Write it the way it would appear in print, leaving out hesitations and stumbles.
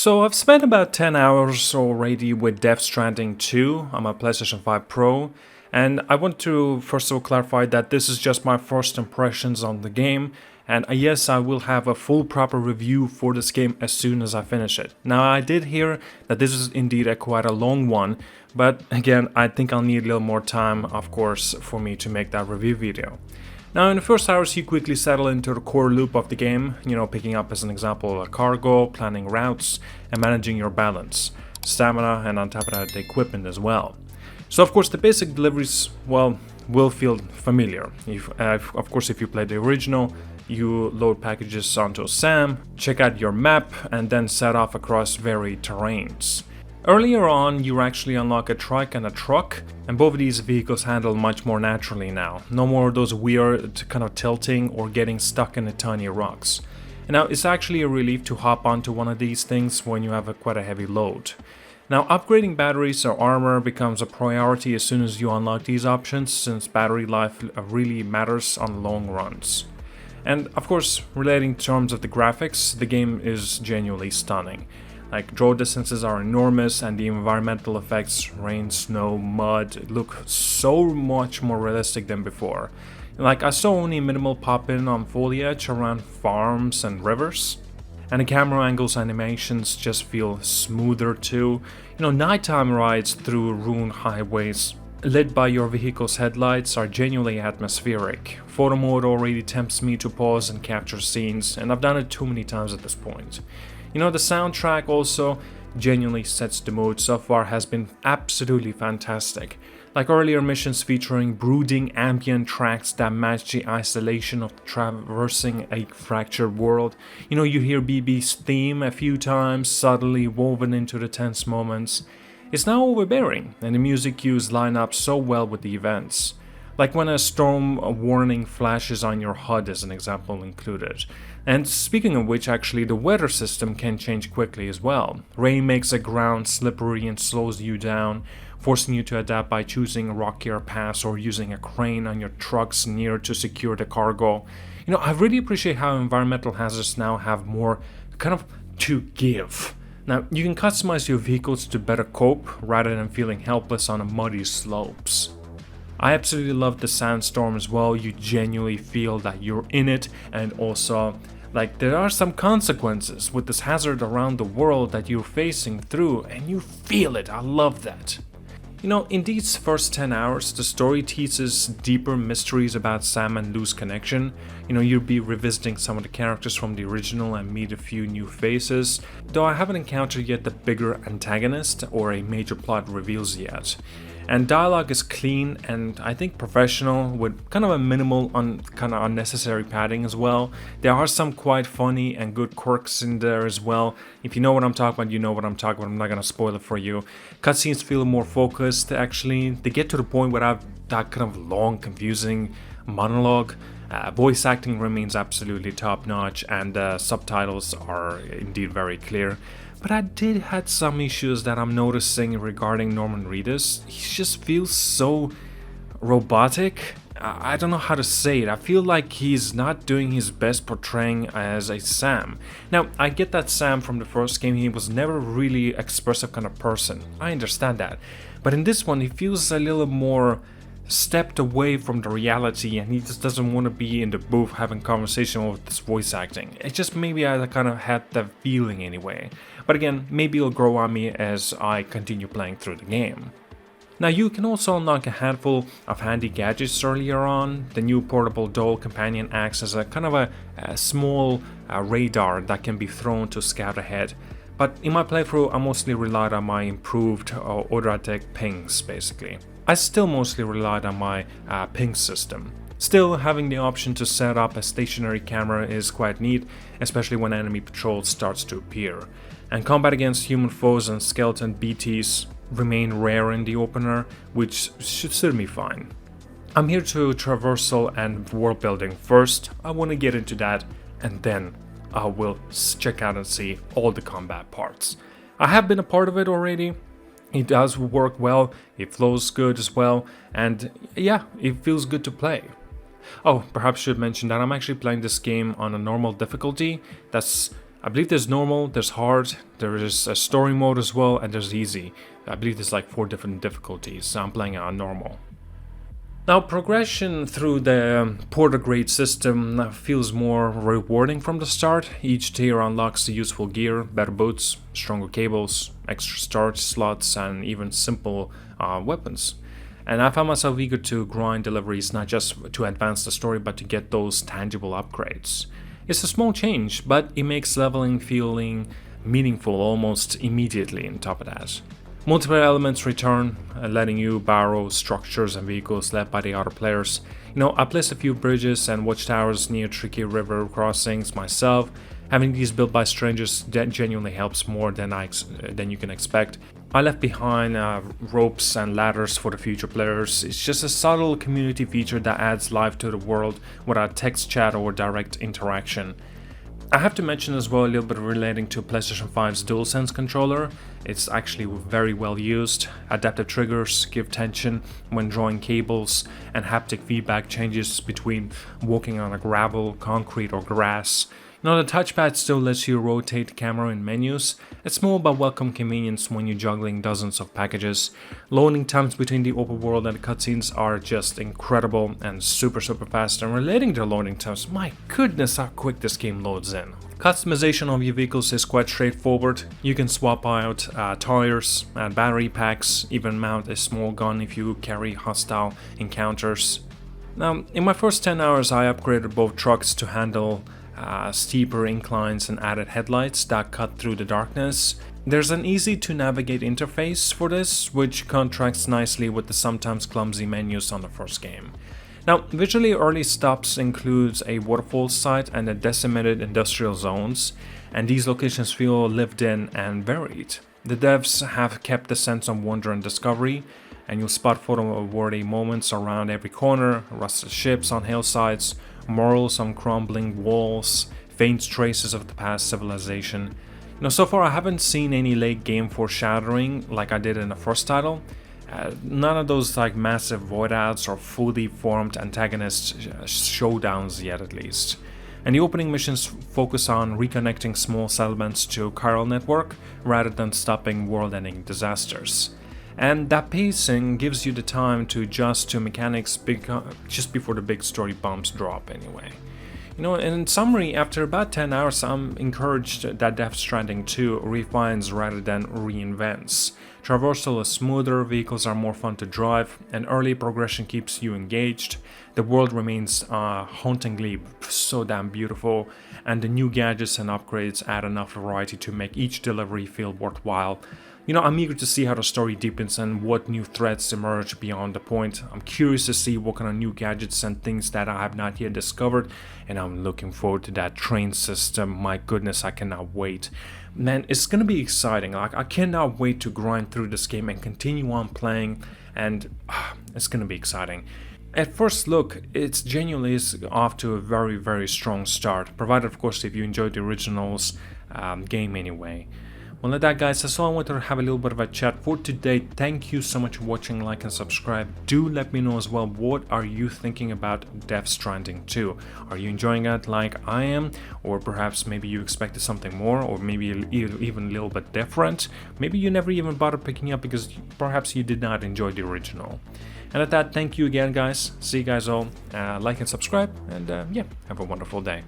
So I've spent about 10 hours already with Death Stranding 2 on my PlayStation 5 Pro, and I want to first of all clarify that this is just my first impressions on the game, and yes, I will have a full proper review for this game as soon as I finish it. Now, I did hear that this is indeed quite a long one, but again, I think I'll need a little more time, of course, for me to make that review video. Now, in the first hours, you quickly settle into the core loop of the game, picking up as an example a cargo, planning routes, and managing your balance, stamina, and on top of that, the equipment as well. So, of course, the basic deliveries, well, will feel familiar. Of course, if you play the original, you load packages onto a SAM, check out your map, and then set off across varied terrains. Earlier on, you actually unlock a trike and a truck, and both of these vehicles handle much more naturally now. No more of those weird kind of tilting or getting stuck in the tiny rocks. And now, it's actually a relief to hop onto one of these things when you have quite a heavy load. Now, upgrading batteries or armor becomes a priority as soon as you unlock these options, since battery life really matters on long runs. And of course, relating in terms of the graphics, the game is genuinely stunning. Like, draw distances are enormous, and the environmental effects, rain, snow, mud, look so much more realistic than before. Like, I saw only minimal pop-in on foliage around farms and rivers, and the camera angles animations just feel smoother too. Nighttime rides through ruined highways lit by your vehicle's headlights are genuinely atmospheric. Photo mode already tempts me to pause and capture scenes, and I've done it too many times at this point. The soundtrack also genuinely sets the mood. So far has been absolutely fantastic. Like earlier missions featuring brooding ambient tracks that match the isolation of traversing a fractured world. You hear BB's theme a few times, subtly woven into the tense moments. It's now overbearing, and the music cues line up so well with the events. Like when a storm warning flashes on your HUD as an example included. And speaking of which, actually the weather system can change quickly as well. Rain makes the ground slippery and slows you down, forcing you to adapt by choosing rockier paths or using a crane on your trucks near to secure the cargo. I really appreciate how environmental hazards now have more kind of to give. Now, you can customize your vehicles to better cope rather than feeling helpless on the muddy slopes. I absolutely love the sandstorm as well. You genuinely feel that you're in it, and also there are some consequences with this hazard around the world that you're facing through, and you feel it. I love that. In these first 10 hours, the story teases deeper mysteries about Sam and Lou's connection. You'll be revisiting some of the characters from the original and meet a few new faces, though I haven't encountered yet the bigger antagonist or a major plot reveals yet. And dialogue is clean and I think professional, with kind of a minimal kind of unnecessary padding as well. There are some quite funny and good quirks in there as well. If you know what I'm talking about, you know what I'm talking about. I'm not gonna spoil it for you. Cutscenes feel more focused actually. They get to the point without that kind of long, confusing monologue. Voice acting remains absolutely top notch, and subtitles are indeed very clear. But I did had some issues that I'm noticing regarding Norman Reedus. He just feels so robotic. I don't know how to say it. I feel like he's not doing his best portraying as a Sam. Now, I get that Sam from the first game, he was never really expressive kind of person. I understand that. But in this one, he feels a little more stepped away from the reality, and he just doesn't want to be in the booth having conversation with this voice acting. It's just maybe I kind of had that feeling anyway. But again, maybe it'll grow on me as I continue playing through the game. Now, you can also unlock a handful of handy gadgets earlier on. The new portable doll companion acts as a kind of a small radar that can be thrown to scout ahead. But in my playthrough, I mostly relied on my improved Odratec pings basically. I still mostly relied on my ping system. Still, having the option to set up a stationary camera is quite neat, especially when enemy patrol starts to appear. And combat against human foes and skeleton BTs remain rare in the opener, which should suit me fine. I'm here to traversal and world building first. I want to get into that, and then I will check out and see all the combat parts. I have been a part of it already. It does work well, it flows good as well, and yeah, it feels good to play. Oh, perhaps should mention that I'm actually playing this game on a normal difficulty. That's I believe there's normal, there's hard, there is a story mode as well, and there's easy. I believe there's like 4 different difficulties, so I'm playing on normal. Now, progression through the porter grade system feels more rewarding from the start. Each tier unlocks useful gear, better boots, stronger cables, extra storage slots, and even simple weapons. And I found myself eager to grind deliveries, not just to advance the story, but to get those tangible upgrades. It's a small change, but it makes leveling feeling meaningful almost immediately on top of that. Multiple elements return, letting you borrow structures and vehicles left by the other players. I placed a few bridges and watchtowers near tricky river crossings myself. Having these built by strangers genuinely helps more than you can expect. I left behind ropes and ladders for the future players. It's just a subtle community feature that adds life to the world without text chat or direct interaction. I have to mention as well a little bit relating to PlayStation 5's DualSense controller. It's actually very well used. Adaptive triggers give tension when drawing cables, and haptic feedback changes between walking on a gravel, concrete or grass. The touchpad still lets you rotate the camera in menus. It's small but welcome convenience when you're juggling dozens of packages. Loading times between the open world and the cutscenes are just incredible and super fast. And relating to loading times, my goodness how quick this game loads in. Customization of your vehicles is quite straightforward. You can swap out tires and battery packs, even mount a small gun if you carry hostile encounters. Now, in my first 10 hours I upgraded both trucks to handle steeper inclines and added headlights that cut through the darkness. There's an easy to navigate interface for this, which contrasts nicely with the sometimes clumsy menus on the first game. Now, visually early stops includes a waterfall site and the decimated industrial zones, and these locations feel lived in and varied. The devs have kept the sense of wonder and discovery, and you'll spot photo-worthy moments around every corner, rusted ships on hillsides, murals on crumbling walls, faint traces of the past civilization. So far I haven't seen any late game foreshadowing like I did in the first title. None of those like massive void outs or fully formed antagonist showdowns yet at least. And the opening missions focus on reconnecting small settlements to chiral network rather than stopping world-ending disasters. And that pacing gives you the time to adjust to mechanics just before the big story bumps drop anyway. In summary, after about 10 hours I'm encouraged that Death Stranding 2 refines rather than reinvents. Traversal is smoother, vehicles are more fun to drive, and early progression keeps you engaged. The world remains hauntingly so damn beautiful, and the new gadgets and upgrades add enough variety to make each delivery feel worthwhile. I'm eager to see how the story deepens and what new threats emerge beyond the point. I'm curious to see what kind of new gadgets and things that I have not yet discovered, and I'm looking forward to that train system. My goodness, I cannot wait. Man, it's gonna be exciting. I cannot wait to grind through this game and continue on playing, and it's gonna be exciting. At first look, it genuinely is off to a very strong start, provided of course if you enjoyed the original's game anyway. Well, with that guys, that's all I wanted to have a little bit of a chat for today. Thank you so much for watching, like and subscribe. Do let me know as well, what are you thinking about Death Stranding 2? Are you enjoying it like I am? Or perhaps maybe you expected something more, or maybe even a little bit different? Maybe you never even bothered picking up because perhaps you did not enjoy the original. And at that, thank you again guys. See you guys all. Like and subscribe, and yeah, have a wonderful day.